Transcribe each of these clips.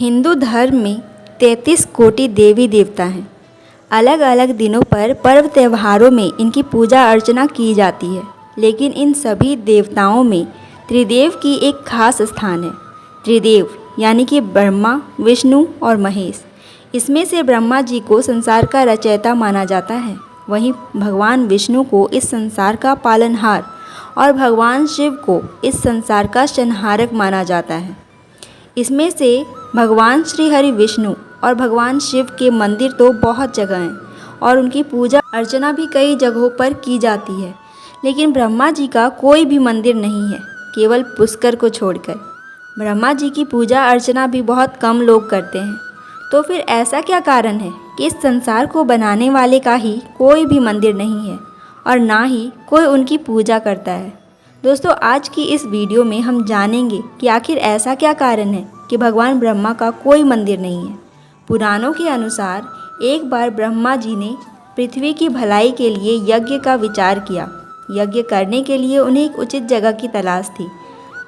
हिंदू धर्म में 33 कोटि देवी देवता हैं। अलग अलग दिनों पर पर्व त्योहारों में इनकी पूजा अर्चना की जाती है, लेकिन इन सभी देवताओं में त्रिदेव की एक खास स्थान है। त्रिदेव यानी कि ब्रह्मा, विष्णु और महेश। इसमें से ब्रह्मा जी को संसार का रचयिता माना जाता है। वहीं भगवान विष्णु को इस संसार का पालनहार और भगवान शिव को इस संसार का संहारक माना जाता है। इसमें से भगवान श्री हरि विष्णु और भगवान शिव के मंदिर तो बहुत जगह हैं और उनकी पूजा अर्चना भी कई जगहों पर की जाती है, लेकिन ब्रह्मा जी का कोई भी मंदिर नहीं है, केवल पुष्कर को छोड़कर। ब्रह्मा जी की पूजा अर्चना भी बहुत कम लोग करते हैं। तो फिर ऐसा क्या कारण है कि इस संसार को बनाने वाले का ही कोई भी मंदिर नहीं है और ना ही कोई उनकी पूजा करता है? दोस्तों, आज की इस वीडियो में हम जानेंगे कि आखिर ऐसा क्या कारण है कि भगवान ब्रह्मा का कोई मंदिर नहीं है। पुराणों के अनुसार एक बार ब्रह्मा जी ने पृथ्वी की भलाई के लिए यज्ञ का विचार किया। यज्ञ करने के लिए उन्हें एक उचित जगह की तलाश थी।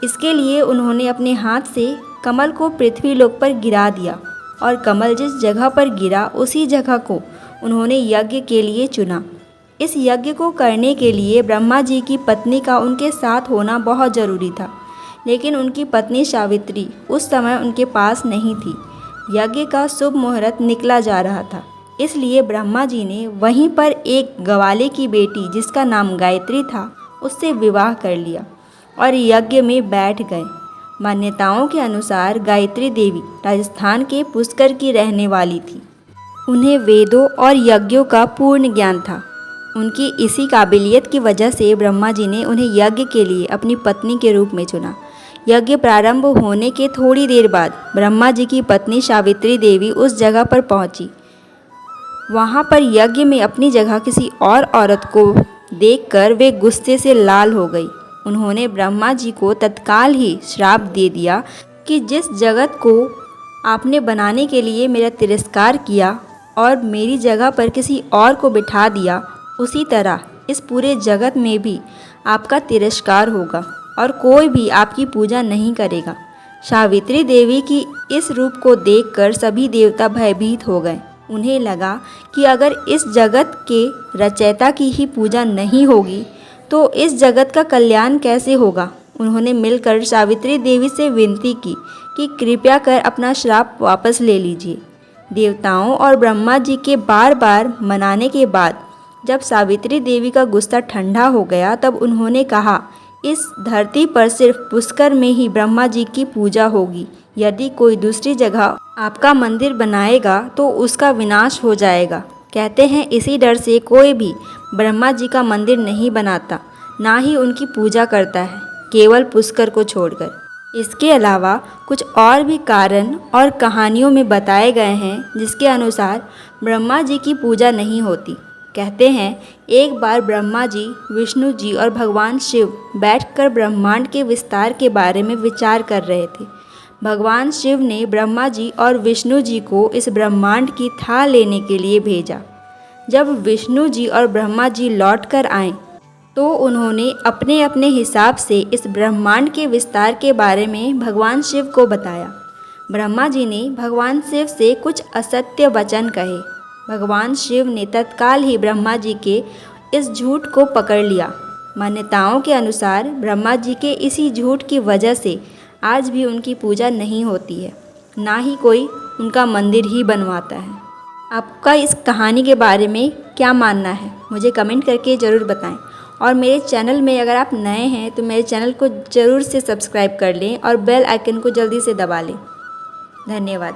इसके लिए उन्होंने अपने हाथ से कमल को पृथ्वी लोक पर गिरा दिया और कमल जिस जगह पर गिरा उसी जगह को उन्होंने यज्ञ के लिए चुना। इस यज्ञ को करने के लिए ब्रह्मा जी की पत्नी का उनके साथ होना बहुत ज़रूरी था, लेकिन उनकी पत्नी सावित्री उस समय उनके पास नहीं थी। यज्ञ का शुभ मुहूर्त निकला जा रहा था, इसलिए ब्रह्मा जी ने वहीं पर एक गवाले की बेटी जिसका नाम गायत्री था उससे विवाह कर लिया और यज्ञ में बैठ गए। मान्यताओं के अनुसार गायत्री देवी राजस्थान के पुष्कर की रहने वाली थी। उन्हें वेदों और यज्ञों का पूर्ण ज्ञान था। उनकी इसी काबिलियत की वजह से ब्रह्मा जी ने उन्हें यज्ञ के लिए अपनी पत्नी के रूप में चुना। यज्ञ प्रारंभ होने के थोड़ी देर बाद ब्रह्मा जी की पत्नी सावित्री देवी उस जगह पर पहुंची। वहां पर यज्ञ में अपनी जगह किसी और औरत को देखकर वे गुस्से से लाल हो गई। उन्होंने ब्रह्मा जी को तत्काल ही श्राप दे दिया कि जिस जगत को आपने बनाने के लिए मेरा तिरस्कार किया और मेरी जगह पर किसी और को बिठा दिया, उसी तरह इस पूरे जगत में भी आपका तिरस्कार होगा और कोई भी आपकी पूजा नहीं करेगा। सावित्री देवी की इस रूप को देखकर सभी देवता भयभीत हो गए। उन्हें लगा कि अगर इस जगत के रचयिता की ही पूजा नहीं होगी तो इस जगत का कल्याण कैसे होगा। उन्होंने मिलकर सावित्री देवी से विनती की कि कृपया कर अपना श्राप वापस ले लीजिए। देवताओं और ब्रह्मा जी के बार बार मनाने के बाद जब सावित्री देवी का गुस्सा ठंडा हो गया, तब उन्होंने कहा, इस धरती पर सिर्फ पुष्कर में ही ब्रह्मा जी की पूजा होगी। यदि कोई दूसरी जगह आपका मंदिर बनाएगा तो उसका विनाश हो जाएगा। कहते हैं इसी डर से कोई भी ब्रह्मा जी का मंदिर नहीं बनाता, ना ही उनकी पूजा करता है, केवल पुष्कर को छोड़कर। इसके अलावा कुछ और भी कारण और कहानियों में बताए गए हैं जिसके अनुसार ब्रह्मा जी की पूजा नहीं होती। कहते हैं एक बार ब्रह्मा जी, विष्णु जी और भगवान शिव बैठकर ब्रह्मांड के विस्तार के बारे में विचार कर रहे थे। भगवान शिव ने ब्रह्मा जी और विष्णु जी को इस ब्रह्मांड की थाह लेने के लिए भेजा। जब विष्णु जी और ब्रह्मा जी लौट कर आए तो उन्होंने अपने अपने हिसाब से इस ब्रह्मांड के विस्तार के बारे में भगवान शिव को बताया। ब्रह्मा जी ने भगवान शिव से कुछ असत्य वचन कहे। भगवान शिव ने तत्काल ही ब्रह्मा जी के इस झूठ को पकड़ लिया। मान्यताओं के अनुसार ब्रह्मा जी के इसी झूठ की वजह से आज भी उनकी पूजा नहीं होती है, ना ही कोई उनका मंदिर ही बनवाता है। आपका इस कहानी के बारे में क्या मानना है, मुझे कमेंट करके ज़रूर बताएं। और मेरे चैनल में अगर आप नए हैं तो मेरे चैनल को ज़रूर से सब्सक्राइब कर लें और बेल आइकन को जल्दी से दबा लें। धन्यवाद।